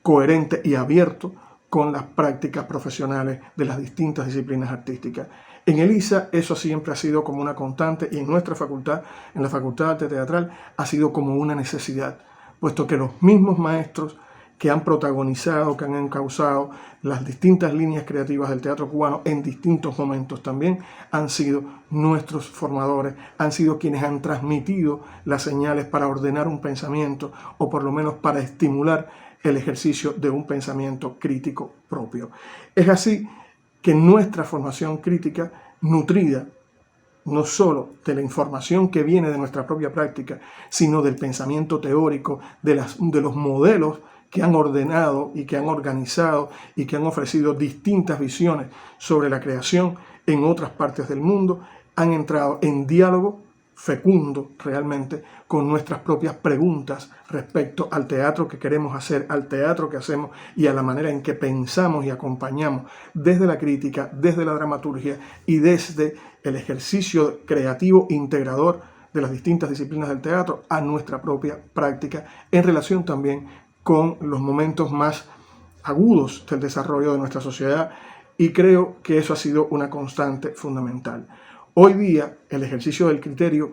coherente y abierto con las prácticas profesionales de las distintas disciplinas artísticas. En el ISA eso siempre ha sido como una constante y en nuestra facultad, en la Facultad de Arte Teatral, ha sido como una necesidad, puesto que los mismos maestros que han protagonizado, que han encauzado las distintas líneas creativas del teatro cubano en distintos momentos también, han sido nuestros formadores, han sido quienes han transmitido las señales para ordenar un pensamiento o por lo menos para estimular el ejercicio de un pensamiento crítico propio. Es así que nuestra formación crítica, nutrida no solo de la información que viene de nuestra propia práctica, sino del pensamiento teórico, de los modelos que han ordenado y que han organizado y que han ofrecido distintas visiones sobre la creación en otras partes del mundo, han entrado en diálogo fecundo realmente con nuestras propias preguntas respecto al teatro que queremos hacer, al teatro que hacemos y a la manera en que pensamos y acompañamos desde la crítica, desde la dramaturgia y desde el ejercicio creativo integrador de las distintas disciplinas del teatro a nuestra propia práctica en relación también con los momentos más agudos del desarrollo de nuestra sociedad, y creo que eso ha sido una constante fundamental. Hoy día el ejercicio del criterio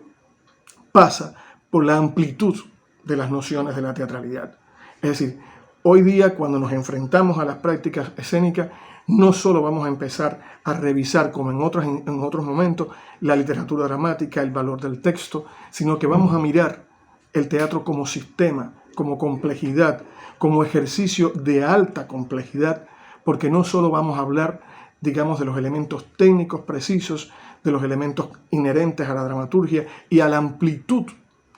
pasa por la amplitud de las nociones de la teatralidad. Es decir, hoy día cuando nos enfrentamos a las prácticas escénicas, no solo vamos a empezar a revisar, como en otros momentos, la literatura dramática, el valor del texto, sino que vamos a mirar el teatro como sistema, como complejidad, como ejercicio de alta complejidad, porque no solo vamos a hablar, digamos, de los elementos técnicos precisos, de los elementos inherentes a la dramaturgia y a la amplitud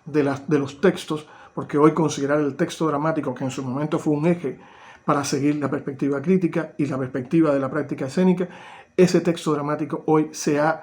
de los textos, porque hoy considerar el texto dramático, que en su momento fue un eje para seguir la perspectiva crítica y la perspectiva de la práctica escénica, ese texto dramático hoy se ha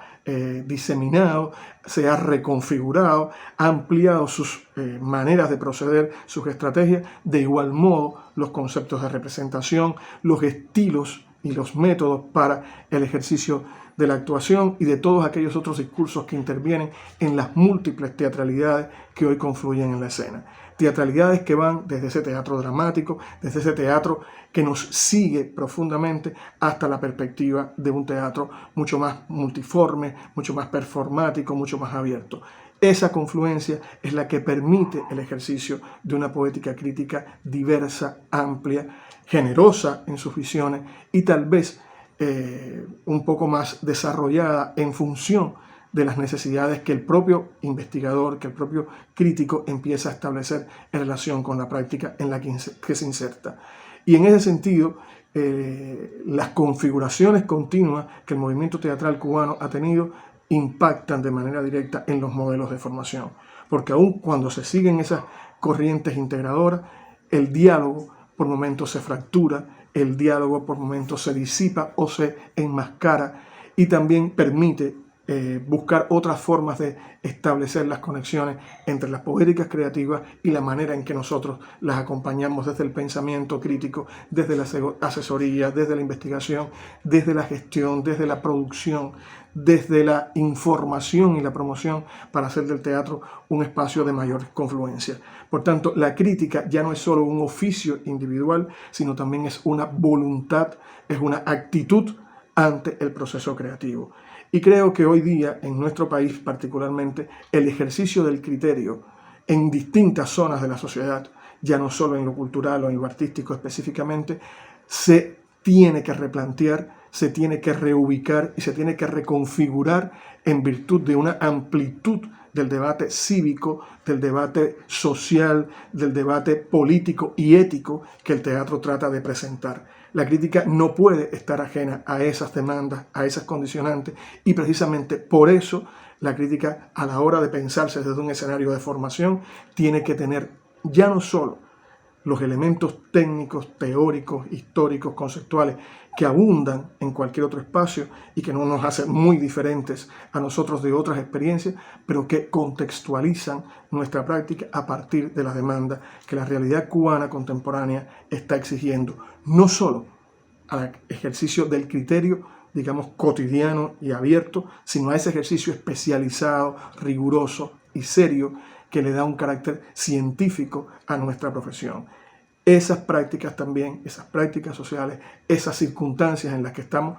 diseminado, se ha reconfigurado, ha ampliado sus maneras de proceder, sus estrategias. De igual modo, los conceptos de representación, los estilos y los métodos para el ejercicio de la actuación y de todos aquellos otros discursos que intervienen en las múltiples teatralidades que hoy confluyen en la escena. Teatralidades que van desde ese teatro dramático, desde ese teatro que nos sigue profundamente hasta la perspectiva de un teatro mucho más multiforme, mucho más performático, mucho más abierto. Esa confluencia es la que permite el ejercicio de una poética crítica diversa, amplia, generosa en sus visiones y tal vez un poco más desarrollada en función de las necesidades que el propio investigador, que el propio crítico empieza a establecer en relación con la práctica en la que se inserta. Y en ese sentido, las configuraciones continuas que el movimiento teatral cubano ha tenido impactan de manera directa en los modelos de formación, porque aun cuando se siguen esas corrientes integradoras, el diálogo por momentos se fractura, el diálogo por momentos se disipa o se enmascara y también permite buscar otras formas de establecer las conexiones entre las poéticas creativas y la manera en que nosotros las acompañamos desde el pensamiento crítico, desde la asesoría, desde la investigación, desde la gestión, desde la producción, desde la información y la promoción para hacer del teatro un espacio de mayor confluencia. Por tanto, la crítica ya no es solo un oficio individual, sino también es una voluntad, es una actitud ante el proceso creativo. Y creo que hoy día, en nuestro país particularmente, el ejercicio del criterio en distintas zonas de la sociedad, ya no solo en lo cultural o en lo artístico específicamente, se tiene que replantear, se tiene que reubicar y se tiene que reconfigurar en virtud de una amplitud del debate cívico, del debate social, del debate político y ético que el teatro trata de presentar. La crítica no puede estar ajena a esas demandas, a esas condicionantes, y precisamente por eso la crítica, a la hora de pensarse desde un escenario de formación, tiene que tener ya no solo los elementos técnicos, teóricos, históricos, conceptuales que abundan en cualquier otro espacio y que no nos hacen muy diferentes a nosotros de otras experiencias, pero que contextualizan nuestra práctica a partir de las demandas que la realidad cubana contemporánea está exigiendo, no solo al ejercicio del criterio, digamos, cotidiano y abierto, sino a ese ejercicio especializado, riguroso y serio que le da un carácter científico a nuestra profesión. Esas prácticas también, esas prácticas sociales, esas circunstancias en las que estamos,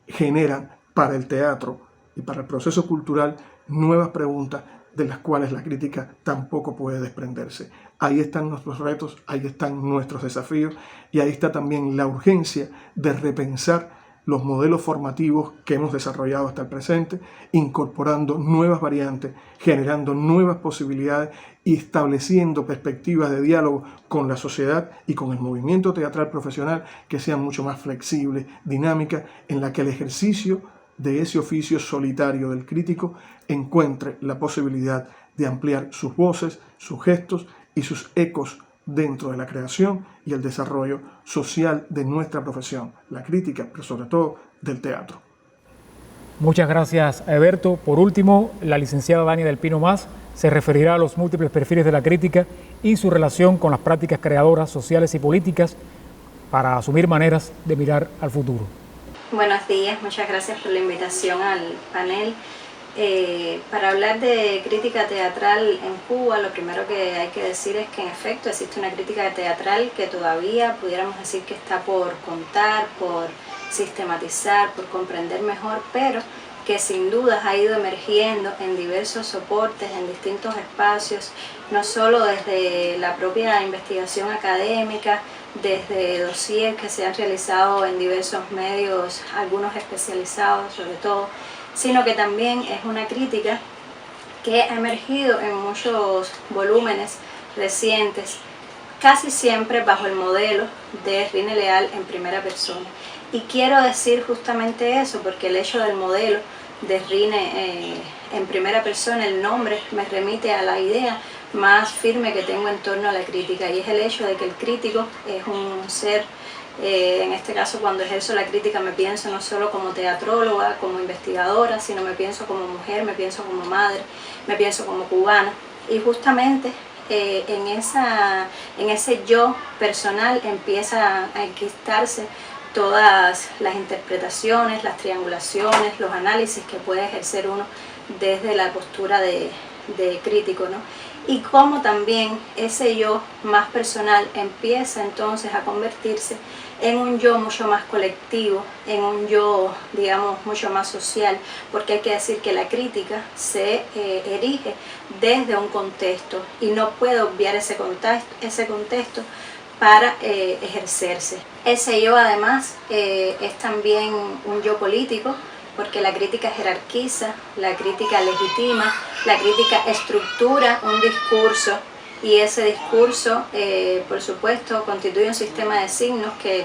generan para el teatro y para el proceso cultural nuevas preguntas de las cuales la crítica tampoco puede desprenderse. Ahí están nuestros retos, ahí están nuestros desafíos y ahí está también la urgencia de repensar los modelos formativos que hemos desarrollado hasta el presente, incorporando nuevas variantes, generando nuevas posibilidades y estableciendo perspectivas de diálogo con la sociedad y con el movimiento teatral profesional que sean mucho más flexibles, dinámicas, en la que el ejercicio de ese oficio solitario del crítico encuentre la posibilidad de ampliar sus voces, sus gestos y sus ecos dentro de la creación y el desarrollo social de nuestra profesión, la crítica, pero sobre todo del teatro. Muchas gracias, Eberto. Por último, la licenciada Dania del Pino Mas se referirá a los múltiples perfiles de la crítica y su relación con las prácticas creadoras, sociales y políticas para asumir maneras de mirar al futuro. Buenos días, muchas gracias por la invitación al panel. Para hablar de crítica teatral en Cuba, lo primero que hay que decir es que en efecto existe una crítica teatral que todavía pudiéramos decir que está por contar, por sistematizar, por comprender mejor, pero que sin dudas ha ido emergiendo en diversos soportes, en distintos espacios, no solo desde la propia investigación académica, desde dossiers que se han realizado en diversos medios, algunos especializados sobre todo, sino que también es una crítica que ha emergido en muchos volúmenes recientes, casi siempre bajo el modelo de Rine Leal en primera persona. Y quiero decir justamente eso, porque el hecho del modelo de Rine en primera persona, el nombre me remite a la idea más firme que tengo en torno a la crítica, y es el hecho de que el crítico es un ser. En este caso, cuando ejerzo la crítica, me pienso no solo como teatróloga, como investigadora, sino me pienso como mujer, me pienso como madre, me pienso como cubana. Y justamente en ese yo personal empieza a enquistarse todas las interpretaciones, las triangulaciones, los análisis que puede ejercer uno desde la postura de crítico, ¿no? y cómo también ese yo más personal empieza entonces a convertirse en un yo mucho más colectivo, en un yo, digamos, mucho más social, porque hay que decir que la crítica se erige desde un contexto y no puede obviar ese contexto para ejercerse. Ese yo además es también un yo político, porque la crítica jerarquiza, la crítica legitima, la crítica estructura un discurso, y ese discurso, por supuesto, constituye un sistema de signos que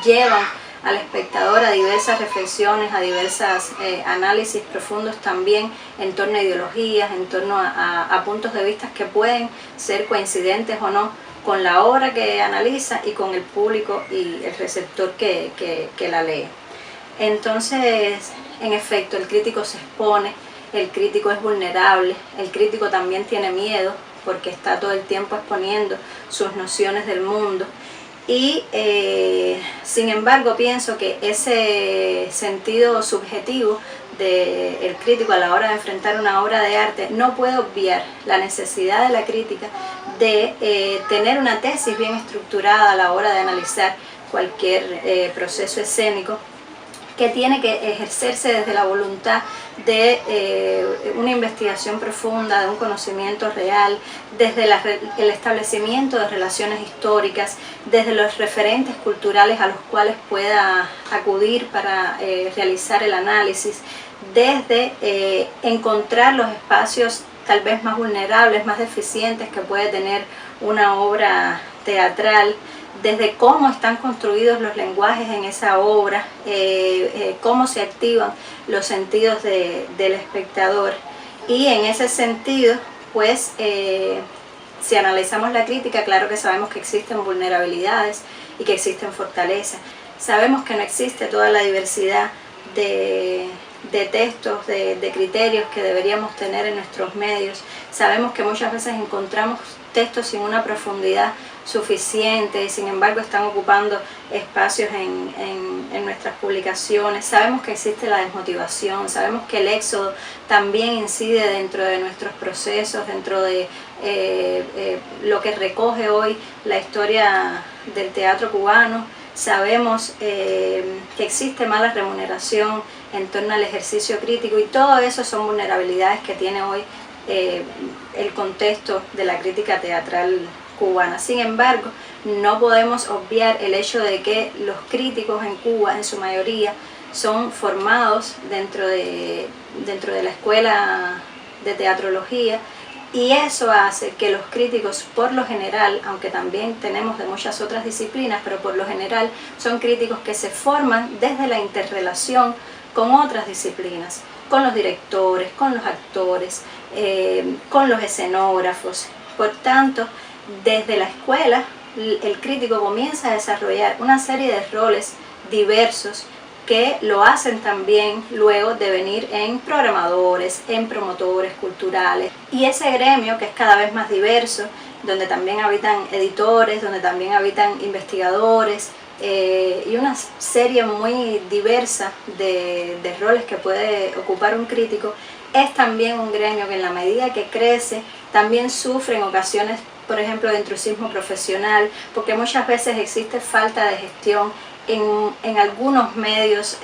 llevan al espectador a diversas reflexiones, a diversos análisis profundos también en torno a ideologías, en torno a puntos de vista que pueden ser coincidentes o no con la obra que analiza y con el público y el receptor que la lee. Entonces, en efecto, el crítico se expone, el crítico es vulnerable, el crítico también tiene miedo porque está todo el tiempo exponiendo sus nociones del mundo. Y sin embargo pienso que ese sentido subjetivo del crítico a la hora de enfrentar una obra de arte no puede obviar la necesidad de la crítica de tener una tesis bien estructurada a la hora de analizar cualquier proceso escénico, que tiene que ejercerse desde la voluntad de una investigación profunda, de un conocimiento real, desde el establecimiento de relaciones históricas, desde los referentes culturales a los cuales pueda acudir para realizar el análisis, desde encontrar los espacios tal vez más vulnerables, más deficientes que puede tener una obra teatral, desde cómo están construidos los lenguajes en esa obra, cómo se activan los sentidos del espectador. Y en ese sentido, pues, si analizamos la crítica, claro que sabemos que existen vulnerabilidades y que existen fortalezas. Sabemos que no existe toda la diversidad de textos, de criterios que deberíamos tener en nuestros medios. Sabemos que muchas veces encontramos textos sin una profundidad suficiente y sin embargo están ocupando espacios en nuestras publicaciones. Sabemos que existe la desmotivación, sabemos que el éxodo también incide dentro de nuestros procesos, dentro de lo que recoge hoy la historia del teatro cubano. Sabemos que existe mala remuneración en torno al ejercicio crítico, y todo eso son vulnerabilidades que tiene hoy el contexto de la crítica teatral cubana. Sin embargo, no podemos obviar el hecho de que los críticos en Cuba, en su mayoría, son formados dentro de la escuela de teatrología, y eso hace que los críticos, por lo general, aunque también tenemos de muchas otras disciplinas, pero por lo general son críticos que se forman desde la interrelación con otras disciplinas, con los directores, con los actores, con los escenógrafos. Por tanto, desde la escuela, el crítico comienza a desarrollar una serie de roles diversos que lo hacen también luego de venir en programadores, en promotores culturales. Y ese gremio, que es cada vez más diverso, donde también habitan editores, donde también habitan investigadores, y una serie muy diversa de roles que puede ocupar un crítico, es también un gremio que en la medida que crece también sufre en ocasiones, por ejemplo, de intrusismo profesional, porque muchas veces existe falta de gestión en algunos medios,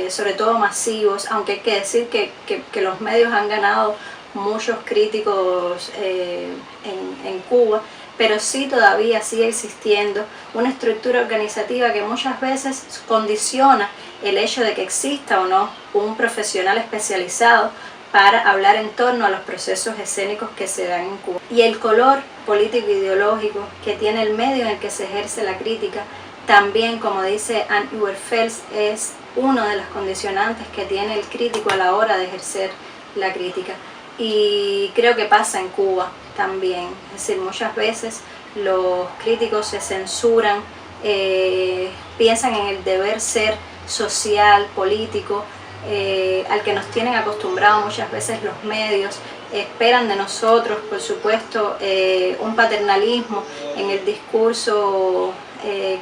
sobre todo masivos, aunque hay que decir que los medios han ganado muchos críticos en Cuba, pero sí todavía sigue existiendo una estructura organizativa que muchas veces condiciona el hecho de que exista o no un profesional especializado para hablar en torno a los procesos escénicos que se dan en Cuba. Y el color político ideológico que tiene el medio en el que se ejerce la crítica también, como dice Anne Uberfels, es uno de los condicionantes que tiene el crítico a la hora de ejercer la crítica. Y creo que pasa en Cuba también. Es decir, muchas veces los críticos se censuran, piensan en el deber ser social, político, al que nos tienen acostumbrados muchas veces los medios. Esperan de nosotros, por supuesto, un paternalismo en el discurso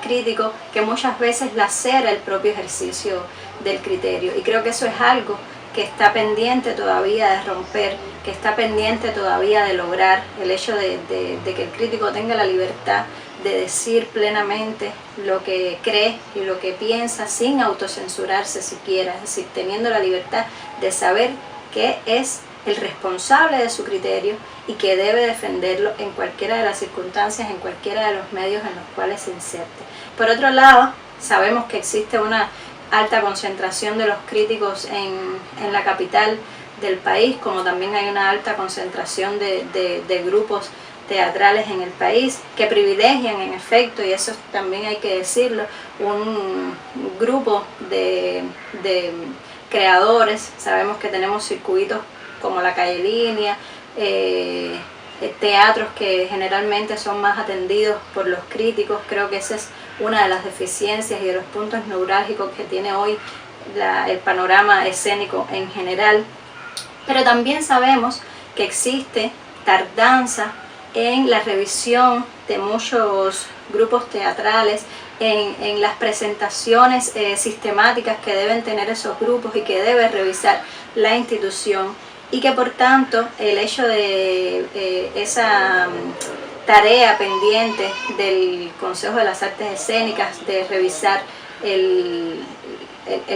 crítico que muchas veces lacera el propio ejercicio del criterio, y creo que eso es algo que está pendiente todavía de romper, que está pendiente todavía de lograr el hecho de que el crítico tenga la libertad de decir plenamente lo que cree y lo que piensa sin autocensurarse siquiera, es decir, teniendo la libertad de saber que es el responsable de su criterio y que debe defenderlo en cualquiera de las circunstancias, en cualquiera de los medios en los cuales se inserte. Por otro lado, sabemos que existe una alta concentración de los críticos en la capital del país, como también hay una alta concentración de grupos teatrales en el país que privilegian, en efecto, y eso también hay que decirlo, un grupo de creadores. Sabemos que tenemos circuitos como la Calle Línea, teatros que generalmente son más atendidos por los críticos. Creo que esa es una de las deficiencias y de los puntos neurálgicos que tiene hoy el panorama escénico en general. Pero también sabemos que existe tardanza en la revisión de muchos grupos teatrales, en las presentaciones sistemáticas que deben tener esos grupos y que debe revisar la institución, y que por tanto el hecho de esa tarea pendiente del Consejo de las Artes Escénicas de revisar el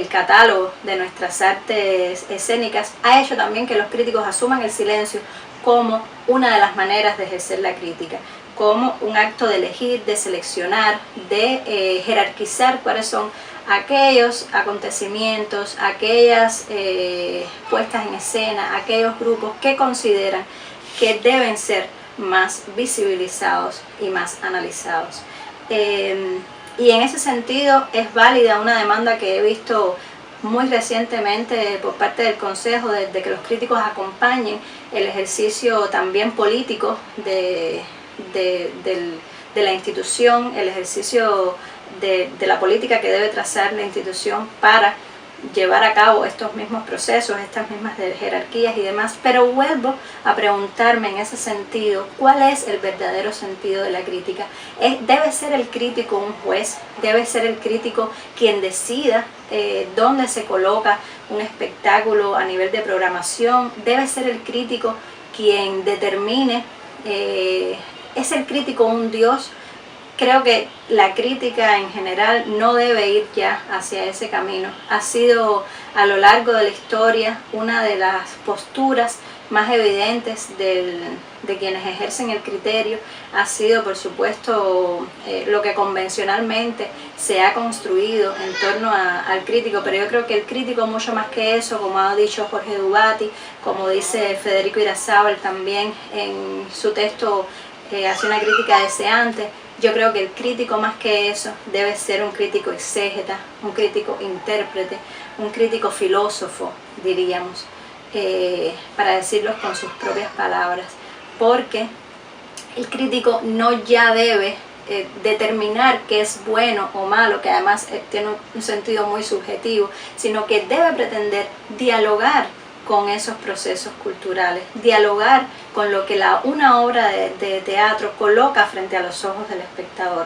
catálogo de nuestras artes escénicas ha hecho también que los críticos asuman el silencio como una de las maneras de ejercer la crítica, como un acto de elegir, de seleccionar, de jerarquizar cuáles son aquellos acontecimientos, aquellas puestas en escena, aquellos grupos que consideran que deben ser más visibilizados y más analizados. Y en ese sentido es válida una demanda que he visto muy recientemente por parte del Consejo de que los críticos acompañen el ejercicio también político de la institución, el ejercicio de la política que debe trazar la institución para llevar a cabo estos mismos procesos, estas mismas jerarquías y demás. Pero vuelvo a preguntarme en ese sentido, ¿cuál es el verdadero sentido de la crítica? ¿Debe ser el crítico un juez? ¿Debe ser el crítico quien decida dónde se coloca un espectáculo a nivel de programación? ¿Debe ser el crítico quien determine? ¿Es el crítico un dios? Creo que la crítica en general no debe ir ya hacia ese camino. Ha sido a lo largo de la historia una de las posturas más evidentes de quienes ejercen el criterio. Ha sido, por supuesto, lo que convencionalmente se ha construido en torno al crítico, pero yo creo que el crítico mucho más que eso, como ha dicho Jorge Dubati, como dice Federico Irazábal también en su texto hace una crítica deseante. Yo creo que el crítico más que eso debe ser un crítico exégeta, un crítico intérprete, un crítico filósofo, diríamos, para decirlo con sus propias palabras, porque el crítico no ya debe determinar qué es bueno o malo, que además tiene un sentido muy subjetivo, sino que debe pretender dialogar con esos procesos culturales, dialogar con lo que una obra de teatro coloca frente a los ojos del espectador.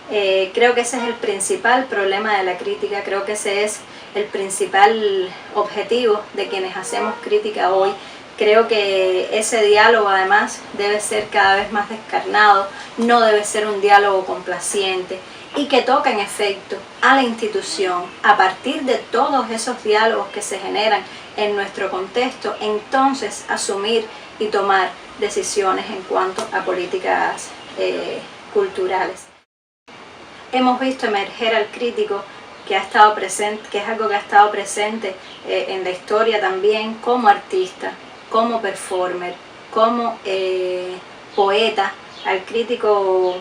Creo que ese es el principal problema de la crítica, creo que ese es el principal objetivo de quienes hacemos crítica hoy. Creo que ese diálogo además debe ser cada vez más descarnado, no debe ser un diálogo complaciente, y que toca en efecto a la institución, a partir de todos esos diálogos que se generan en nuestro contexto, entonces asumir y tomar decisiones en cuanto a políticas culturales. Hemos visto emerger al crítico que ha estado presente, que es algo que ha estado presente en la historia también, como artista, como performer, como poeta, al crítico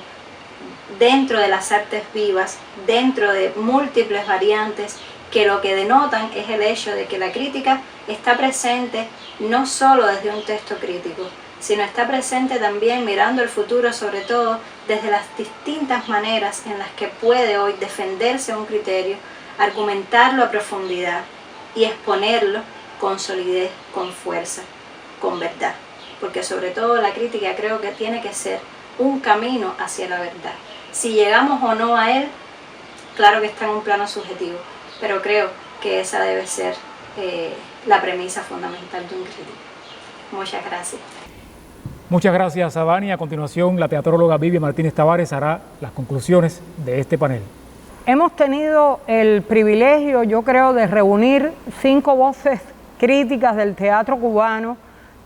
dentro de las artes vivas, dentro de múltiples variantes que lo que denotan es el hecho de que la crítica está presente no solo desde un texto crítico, sino está presente también mirando el futuro, sobre todo desde las distintas maneras en las que puede hoy defenderse un criterio, argumentarlo a profundidad y exponerlo con solidez, con fuerza, con verdad. Porque sobre todo la crítica creo que tiene que ser un camino hacia la verdad. Si llegamos o no a él, claro que está en un plano subjetivo, pero creo que esa debe ser la premisa fundamental de un crítico. Muchas gracias. Muchas gracias, Dani. A continuación, la teatróloga Vivian Martínez Tavares hará las conclusiones de este panel. Hemos tenido el privilegio, yo creo, de reunir 5 voces críticas del teatro cubano,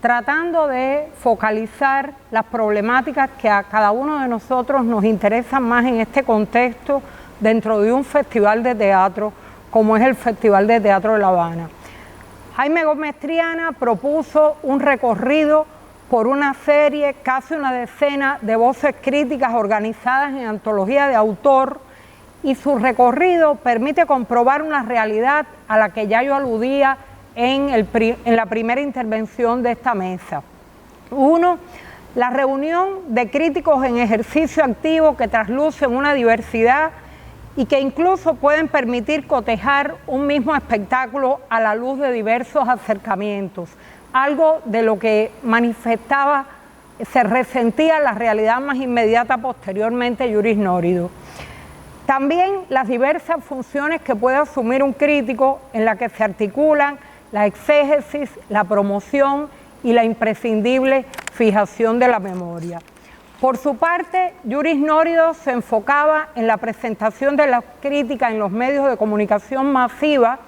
tratando de focalizar las problemáticas que a cada uno de nosotros nos interesan más en este contexto dentro de un festival de teatro como es el Festival de Teatro de La Habana. Jaime Gómez Triana propuso un recorrido por una serie, casi una decena de voces críticas organizadas en antología de autor, y su recorrido permite comprobar una realidad a la que ya yo aludía en la primera intervención de esta mesa. 1. La reunión de críticos en ejercicio activo que traslucen una diversidad y que incluso pueden permitir cotejar un mismo espectáculo a la luz de diversos acercamientos, algo de lo que manifestaba, se resentía la realidad más inmediata posteriormente Yuris Nórido. También las diversas funciones que puede asumir un crítico en la que se articulan la exégesis, la promoción y la imprescindible fijación de la memoria. Por su parte, Yuris Nórido se enfocaba en la presentación de la crítica en los medios de comunicación masiva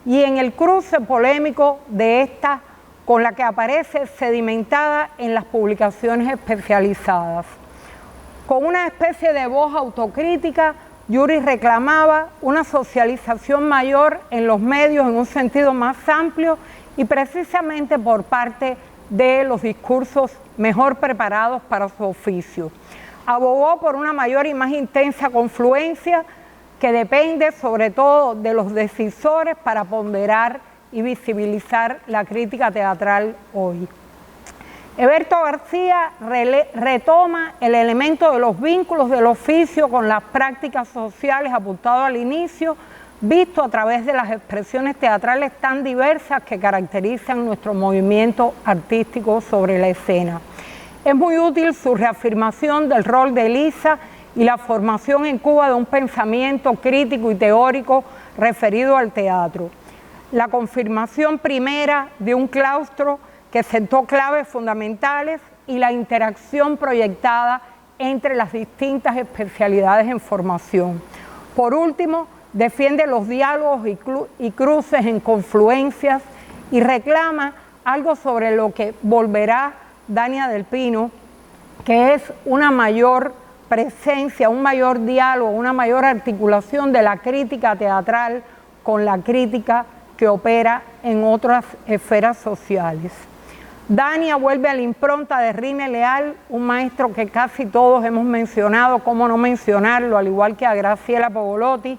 y en el cruce polémico de esta con la que aparece sedimentada en las publicaciones especializadas. Con una especie de voz autocrítica, Yuris reclamaba una socialización mayor en los medios en un sentido más amplio y precisamente por parte de los discursos mejor preparados para su oficio. Abogó por una mayor y más intensa confluencia que depende sobre todo de los decisores para ponderar y visibilizar la crítica teatral hoy. Eberto García retoma el elemento de los vínculos del oficio con las prácticas sociales apuntado al inicio, visto a través de las expresiones teatrales tan diversas que caracterizan nuestro movimiento artístico sobre la escena. Es muy útil su reafirmación del rol de Elisa y la formación en Cuba de un pensamiento crítico y teórico referido al teatro. La confirmación primera de un claustro que sentó claves fundamentales y la interacción proyectada entre las distintas especialidades en formación. Por último, defiende los diálogos y cruces en confluencias y reclama algo sobre lo que volverá Dania del Pino, que es una mayor presencia, un mayor diálogo, una mayor articulación de la crítica teatral con la crítica que opera en otras esferas sociales. Dania vuelve a la impronta de Rine Leal, un maestro que casi todos hemos mencionado, cómo no mencionarlo, al igual que a Graciela Pogolotti,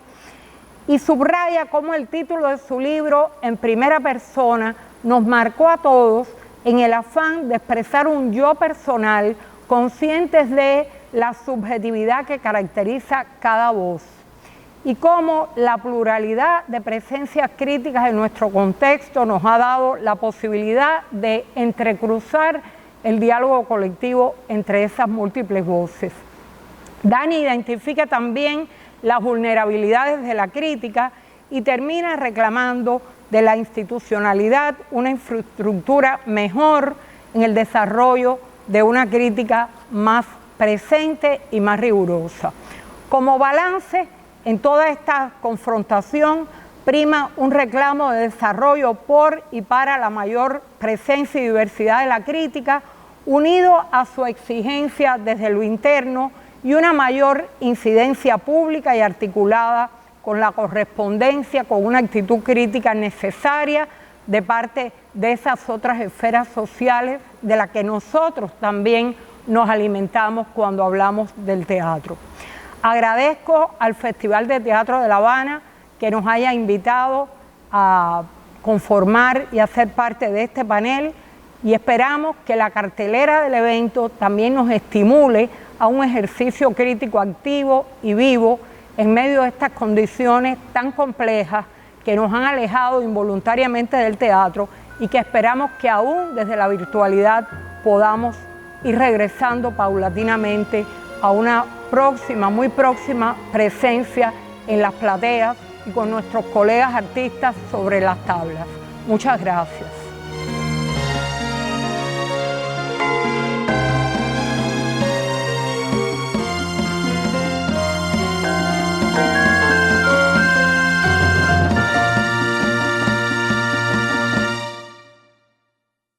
y subraya cómo el título de su libro, en primera persona, nos marcó a todos en el afán de expresar un yo personal, conscientes de la subjetividad que caracteriza cada voz, y cómo la pluralidad de presencias críticas en nuestro contexto nos ha dado la posibilidad de entrecruzar el diálogo colectivo entre esas múltiples voces. Dani identifica también las vulnerabilidades de la crítica y termina reclamando de la institucionalidad una infraestructura mejor en el desarrollo de una crítica más presente y más rigurosa. Como balance, en toda esta confrontación prima un reclamo de desarrollo por y para la mayor presencia y diversidad de la crítica, unido a su exigencia desde lo interno y una mayor incidencia pública y articulada con la correspondencia, con una actitud crítica necesaria de parte de esas otras esferas sociales de las que nosotros también nos alimentamos cuando hablamos del teatro. Agradezco al Festival de Teatro de La Habana que nos haya invitado a conformar y a ser parte de este panel y esperamos que la cartelera del evento también nos estimule a un ejercicio crítico activo y vivo en medio de estas condiciones tan complejas que nos han alejado involuntariamente del teatro y que esperamos que aún desde la virtualidad podamos ir regresando paulatinamente a una próxima, muy próxima presencia en las plateas y con nuestros colegas artistas sobre las tablas. Muchas gracias.